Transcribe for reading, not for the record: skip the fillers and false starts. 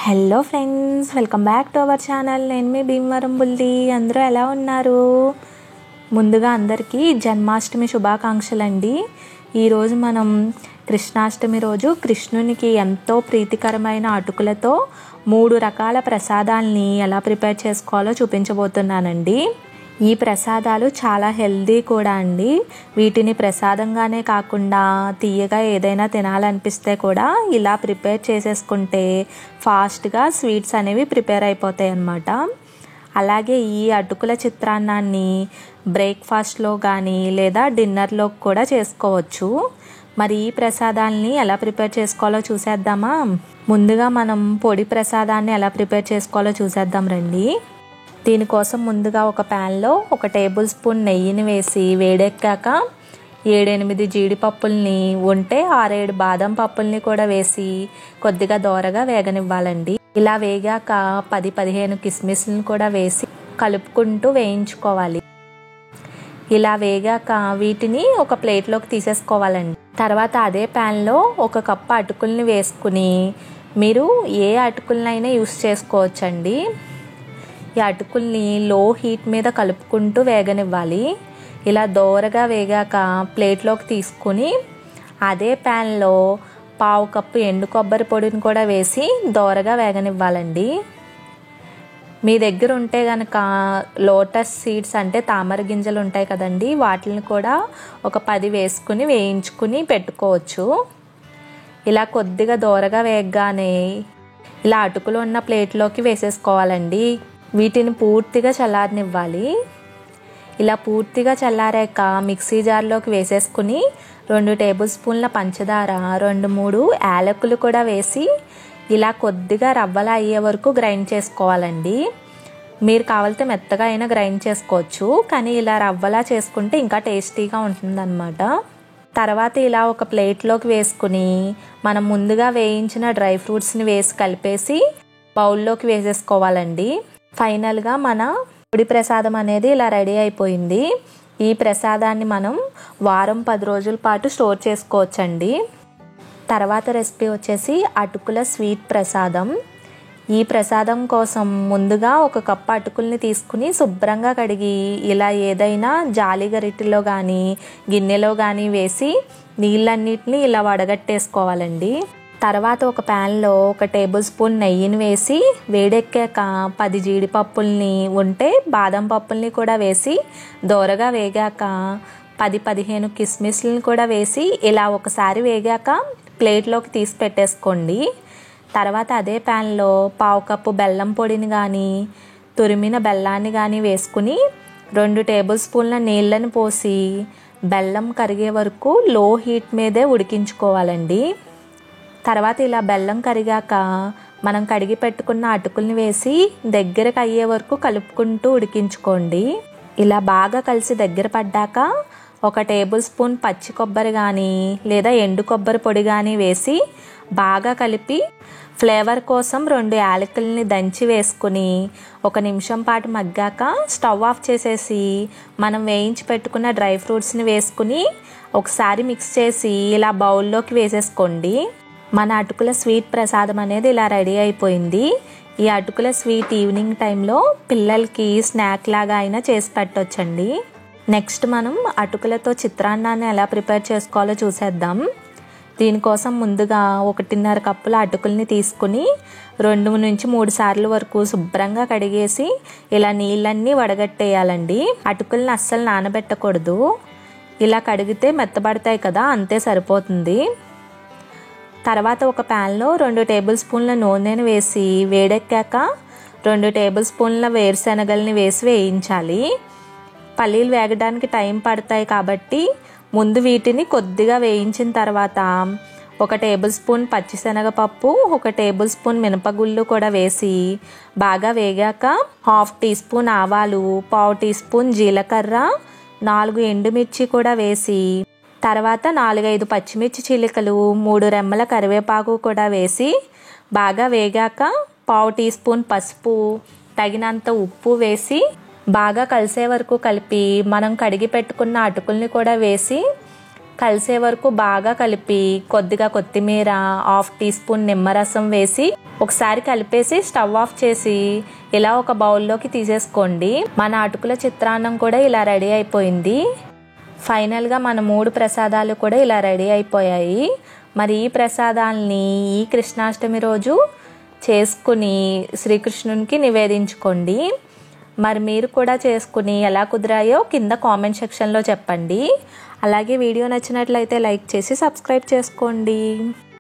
Hello friends, welcome back to our channel. నేను మీ భీమవరం బుల్లి. అందరూ ఎలా ఉన్నారు? ముందుగా అందరికీ జన్మాష్టమి శుభాకాంక్షలు అండి. ఈరోజు మనం కృష్ణాష్టమి రోజు కృష్ణునికి ఎంతో ప్రీతికరమైన అటుకులతో 3 రకాల ప్రసాదాలని ఎలా ప్రిపేర్ చేసుకోవాలో చూపించబోతున్నానండి. ఈ ప్రసాదాలు చాలా హెల్దీ కూడా అండి. వీటిని ప్రసాదంగానే కాకుండా తీయగా ఏదైనా తినాలనిపిస్తే కూడా ఇలా ప్రిపేర్ చేసేసుకుంటే ఫాస్ట్గా స్వీట్స్ అనేవి ప్రిపేర్ అయిపోతాయి అన్నమాట. అలాగే ఈ అటుకుల చిత్రాన్నాన్ని బ్రేక్ఫాస్ట్లో కానీ లేదా డిన్నర్లో కూడా చేసుకోవచ్చు. మరి ఈ ప్రసాదాలని ఎలా ప్రిపేర్ చేసుకోవాలో చూసేద్దామా? ముందుగా మనం పొడి ప్రసాదాన్ని ఎలా ప్రిపేర్ చేసుకోవాలో చూసేద్దాం రండి. దీనికోసం ముందుగా ఒక ప్యాన్లో 1 టేబుల్ స్పూన్ నెయ్యిని వేసి వేడెక్కాక 7-8 జీడిపప్పుల్ని ఉంటే 6-7 బాదం పప్పుల్ని కూడా వేసి కొద్దిగా దోరగా వేగనివ్వాలండి. ఇలా వేగాక 10-15 కిస్మిస్లను కూడా వేసి కలుపుకుంటూ వేయించుకోవాలి. ఇలా వేగాక వీటిని ఒక ప్లేట్లోకి తీసేసుకోవాలండి. తర్వాత అదే ప్యాన్లో 1 కప్పు అటుకుల్ని వేసుకుని, మీరు ఏ అటుకులనైనా యూస్ చేసుకోవచ్చండి. ఈ అటుకుల్ని లో హీట్ మీద కలుపుకుంటూ వేగనివ్వాలి. ఇలా దోరగా వేగాక ప్లేట్లోకి తీసుకుని అదే ప్యాన్లో 1/2 కప్పు ఎండు కొబ్బరి పొడిని కూడా వేసి దోరగా వేగనివ్వాలండి. మీ దగ్గర ఉంటే కనుక లోటస్ సీడ్స్ అంటే తామర గింజలు ఉంటాయి కదండి, వాటిని కూడా ఒక 10 వేసుకుని వేయించుకుని పెట్టుకోవచ్చు. ఇలా కొద్దిగా దోరగా వేగగానే ఇలా అటుకులు ఉన్న ప్లేట్లోకి వేసేసుకోవాలండి. వీటిని పూర్తిగా చల్లారనివ్వాలి. ఇలా పూర్తిగా చల్లారాక మిక్సీ జార్లోకి వేసేసుకుని 2 టేబుల్ స్పూన్ల పంచదార, 2-3 యాలకులు కూడా వేసి ఇలా కొద్దిగా రవ్వలా అయ్యే వరకు గ్రైండ్ చేసుకోవాలండి. మీరు కావాలంటే మెత్తగా అయినా గ్రైండ్ చేసుకోవచ్చు, కానీ ఇలా రవ్వలా చేసుకుంటే ఇంకా టేస్టీగా ఉంటుందన్నమాట. తర్వాత ఇలా ఒక ప్లేట్లోకి వేసుకుని మనం ముందుగా వేయించిన డ్రై ఫ్రూట్స్ని వేసి కలిపేసి బౌల్లోకి వేసేసుకోవాలండి. ఫైనల్గా మన పొడి ప్రసాదం అనేది ఇలా రెడీ అయిపోయింది. ఈ ప్రసాదాన్ని మనం 1-10 రోజుల పాటు స్టోర్ చేసుకోవచ్చండి. తర్వాత రెసిపీ వచ్చేసి అటుకుల స్వీట్ ప్రసాదం. ఈ ప్రసాదం కోసం ముందుగా 1 కప్పు అటుకుల్ని తీసుకుని శుభ్రంగా కడిగి ఇలా ఏదైనా జాలి గరిటెలో కానీ గిన్నెలో కానీ వేసి నీళ్ళన్నిటిని ఇలా వడగట్టేసుకోవాలండి. తర్వాత ఒక ప్యాన్లో 1 టేబుల్ స్పూన్ నెయ్యిని వేసి వేడెక్కాక 10 జీడిపప్పుల్ని ఉంటే బాదం పప్పుల్ని కూడా వేసి దోరగా వేగాక 10-15 కిస్మిస్లను కూడా వేసి ఇలా ఒకసారి వేగాక ప్లేట్లోకి తీసి పెట్టేసుకోండి. తర్వాత అదే ప్యాన్లో 1/2 కప్పు బెల్లం పొడిని కానీ తురిమిన బెల్లాన్ని కానీ వేసుకుని 2 టేబుల్ స్పూన్ల నీళ్ళని పోసి బెల్లం కరిగే వరకు లో హీట్ మీదే ఉడికించుకోవాలండి. తర్వాత ఇలా బెల్లం కరిగాక మనం కడిగి పెట్టుకున్న అటుకుల్ని వేసి దగ్గరకు అయ్యే వరకు కలుపుకుంటూ ఉడికించుకోండి. ఇలా బాగా కలిసి దగ్గర పడ్డాక 1 టేబుల్ స్పూన్ పచ్చి కొబ్బరి కానీ లేదా ఎండు కొబ్బరి పొడి కానీ వేసి బాగా కలిపి ఫ్లేవర్ కోసం 2 యాలకుల్ని దంచి వేసుకుని 1 నిమిషం పాటు మగ్గాక స్టవ్ ఆఫ్ చేసేసి మనం వేయించి పెట్టుకున్న డ్రై ఫ్రూట్స్ని వేసుకుని ఒకసారి మిక్స్ చేసి ఇలా బౌల్లోకి వేసేసుకోండి. మన అటుకుల స్వీట్ ప్రసాదం అనేది ఇలా రెడీ అయిపోయింది. ఈ అటుకుల స్వీట్ ఈవినింగ్ టైంలో పిల్లలకి స్నాక్ లాగా అయినా చేసి పెట్టొచ్చండి. నెక్స్ట్ మనం అటుకులతో చిత్రాన్నాన్ని ఎలా ప్రిపేర్ చేసుకోవాలో చూసేద్దాం. దీనికోసం ముందుగా 1.5 కప్పుల అటుకుల్ని తీసుకుని 2-3 సార్లు వరకు శుభ్రంగా కడిగేసి ఇలా నీళ్ళన్నీ వడగట్టేయాలండి. అటుకుల్ని అస్సలు నానబెట్టకూడదు. ఇలా కడిగితే మెత్తబడతాయి కదా, అంతే సరిపోతుంది. తర్వాత ఒక ప్యాన్లో 2 టేబుల్ స్పూన్ల నూనెని వేసి వేడెక్కాక 2 టేబుల్ స్పూన్ల వేరుశనగల్ని వేసి వేయించాలి. పల్లీలు వేగడానికి టైం పడతాయి కాబట్టి ముందు వీటిని కొద్దిగా వేయించిన తర్వాత 1 టేబుల్ స్పూన్ పచ్చిశనగపప్పు, 1 టేబుల్ స్పూన్ మినపగుళ్ళు కూడా వేసి బాగా వేగాక 1/2 టీ స్పూన్ ఆవాలు, 1/4 టీ స్పూన్ జీలకర్ర, 4 ఎండుమిర్చి కూడా వేసి తర్వాత 4-5 పచ్చిమిర్చి చిలికలు, 3 రెమ్మల కరివేపాకు కూడా వేసి బాగా వేగాక 1/4 టీ స్పూన్ పసుపు, తగినంత ఉప్పు వేసి బాగా కలిసే వరకు కలిపి మనం కడిగి పెట్టుకున్న అటుకుల్ని కూడా వేసి కలిసే వరకు బాగా కలిపి కొద్దిగా కొత్తిమీర, 1/2 టీ స్పూన్ నిమ్మరసం వేసి ఒకసారి కలిపేసి స్టవ్ ఆఫ్ చేసి ఇలా ఒక బౌల్లోకి తీసేసుకోండి. మన అటుకుల చిత్రాన్నం కూడా ఇలా రెడీ అయిపోయింది. ఫైనల్గా మన 3 ప్రసాదాలు కూడా ఇలా రెడీ అయిపోయాయి. మరి ఈ ప్రసాదాలని ఈ కృష్ణాష్టమి రోజు చేసుకుని శ్రీకృష్ణునికి నివేదించుకోండి. మరి మీరు కూడా చేసుకుని ఎలా కుదిరాయో కింద కామెంట్ సెక్షన్లో చెప్పండి. అలాగే వీడియో నచ్చినట్లయితే లైక్ చేసి సబ్స్క్రైబ్ చేసుకోండి.